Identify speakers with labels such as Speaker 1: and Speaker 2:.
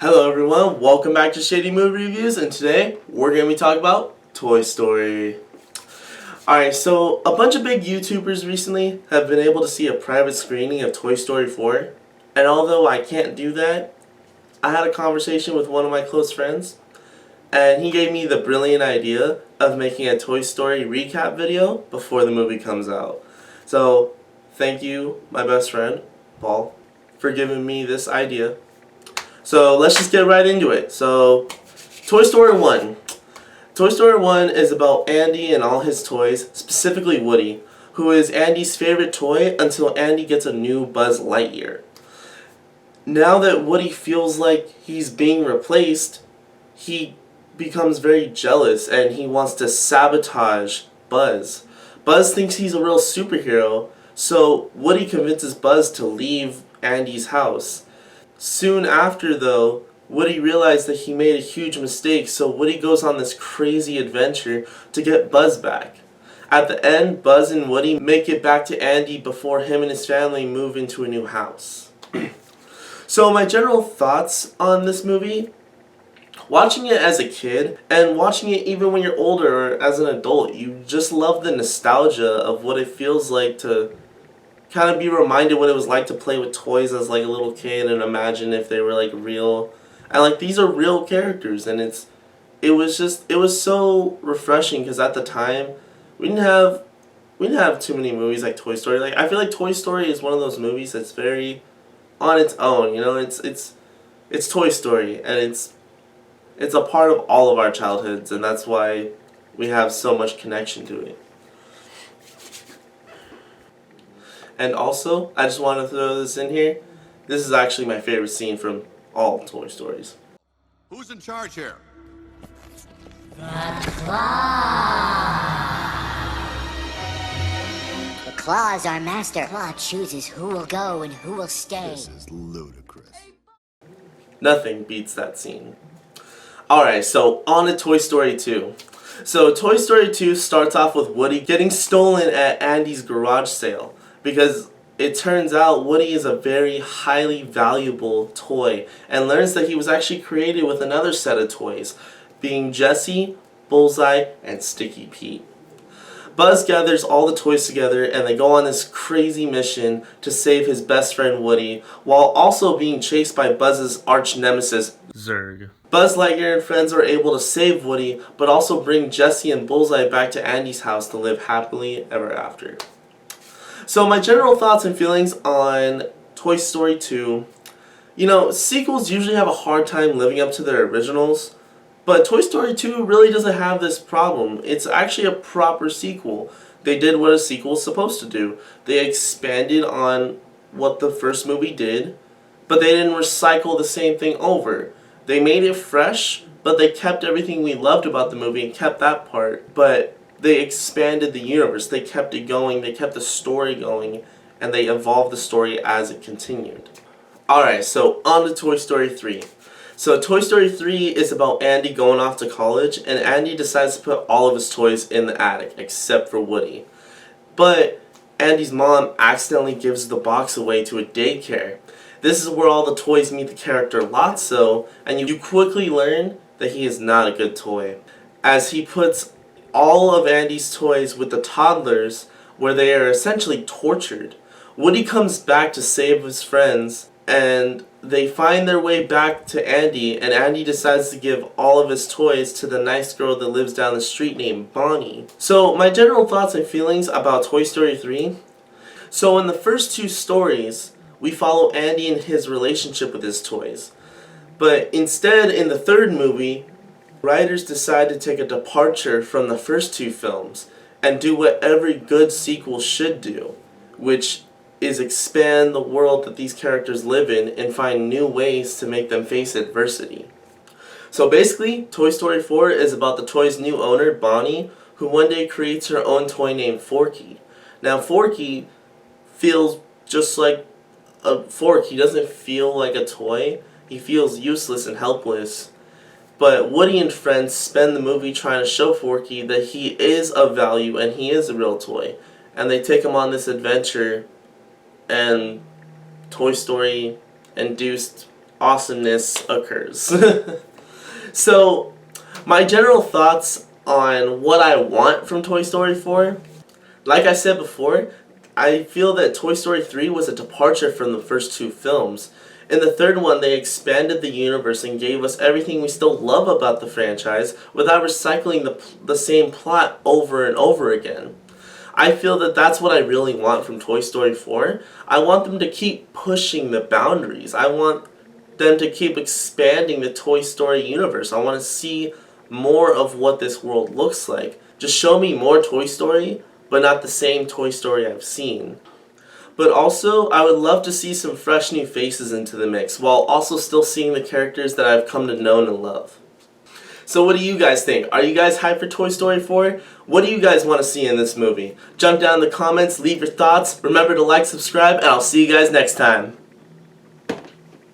Speaker 1: Hello everyone, welcome back to Shady Movie Reviews, and today we're going to be talking about Toy Story. Alright, so a bunch of big YouTubers recently have been able to see a private screening of Toy Story 4, and although I can't do that, I had a conversation with one of my close friends, and he gave me the brilliant idea of making a Toy Story recap video before the movie comes out. So, thank you, my best friend, Paul, for giving me this idea. So let's just get right into it. So, Toy Story 1. Toy Story 1 is about Andy and all his toys, specifically Woody, who is Andy's favorite toy until Andy gets a new Buzz Lightyear. Now that Woody feels like he's being replaced, he becomes very jealous and he wants to sabotage Buzz. Buzz thinks he's a real superhero, so Woody convinces Buzz to leave Andy's house. Soon after, though, Woody realized that he made a huge mistake, so Woody goes on this crazy adventure to get Buzz back. At the end, Buzz and Woody make it back to Andy before him and his family move into a new house. So my general thoughts on this movie, watching it as a kid and watching it even when you're older or as an adult, you just love the nostalgia of what it feels like to kind of be reminded what it was like to play with toys as like a little kid and imagine if they were like real. And like these are real characters, and it was so refreshing because at the time we didn't have too many movies like Toy Story. Like I feel like Toy Story is one of those movies that's very on its own, you know, it's Toy Story and it's a part of all of our childhoods, and that's why we have so much connection to it. And also, I just want to throw this in here. This is actually my favorite scene from all Toy Stories.
Speaker 2: Who's in charge here?
Speaker 3: The Claw is our master. Claw chooses who will go and who will stay.
Speaker 2: This is ludicrous.
Speaker 1: Nothing beats that scene. Alright, so on to Toy Story 2. So Toy Story 2 starts off with Woody getting stolen at Andy's garage sale, because it turns out Woody is a very highly valuable toy and learns that he was actually created with another set of toys, being Jessie, Bullseye, and Sticky Pete. Buzz gathers all the toys together and they go on this crazy mission to save his best friend Woody, while also being chased by Buzz's arch nemesis, Zurg. Buzz Lightyear and friends are able to save Woody, but also bring Jessie and Bullseye back to Andy's house to live happily ever after. So my general thoughts and feelings on Toy Story 2, you know, sequels usually have a hard time living up to their originals, but Toy Story 2 really doesn't have this problem. It's actually a proper sequel. They did what a sequel is supposed to do. They expanded on what the first movie did, but they didn't recycle the same thing over. They made it fresh, but they kept everything we loved about the movie and kept that part, but they expanded the universe, they kept it going, they kept the story going, and they evolved the story as it continued. Alright, so on to Toy Story 3. So Toy Story 3 is about Andy going off to college, and Andy decides to put all of his toys in the attic, except for Woody. But Andy's mom accidentally gives the box away to a daycare. This is where all the toys meet the character Lotso, and you quickly learn that he is not a good toy, as he puts all of Andy's toys with the toddlers, where they are essentially tortured. Woody comes back to save his friends, and they find their way back to Andy, and Andy decides to give all of his toys to the nice girl that lives down the street named Bonnie. So my general thoughts and feelings about Toy Story 3. So in the first two stories, we follow Andy and his relationship with his toys. But instead, in the third movie, writers decide to take a departure from the first two films and do what every good sequel should do, which is expand the world that these characters live in and find new ways to make them face adversity. So basically, Toy Story 4 is about the toy's new owner, Bonnie, who one day creates her own toy named Forky. Now Forky feels just like a fork. He doesn't feel like a toy. He feels useless and helpless. But Woody and friends spend the movie trying to show Forky that he is of value and he is a real toy. And they take him on this adventure, and Toy Story induced awesomeness occurs. So, my general thoughts on what I want from Toy Story 4, like I said before, I feel that Toy Story 3 was a departure from the first two films. In the third one, they expanded the universe and gave us everything we still love about the franchise without recycling the same plot over and over again. I feel that that's what I really want from Toy Story 4. I want them to keep pushing the boundaries. I want them to keep expanding the Toy Story universe. I want to see more of what this world looks like. Just show me more Toy Story, but not the same Toy Story I've seen. But also, I would love to see some fresh new faces into the mix, while also still seeing the characters that I've come to know and love. So what do you guys think? Are you guys hyped for Toy Story 4? What do you guys want to see in this movie? Jump down in the comments, leave your thoughts. Remember to like, subscribe, and I'll see you guys next time.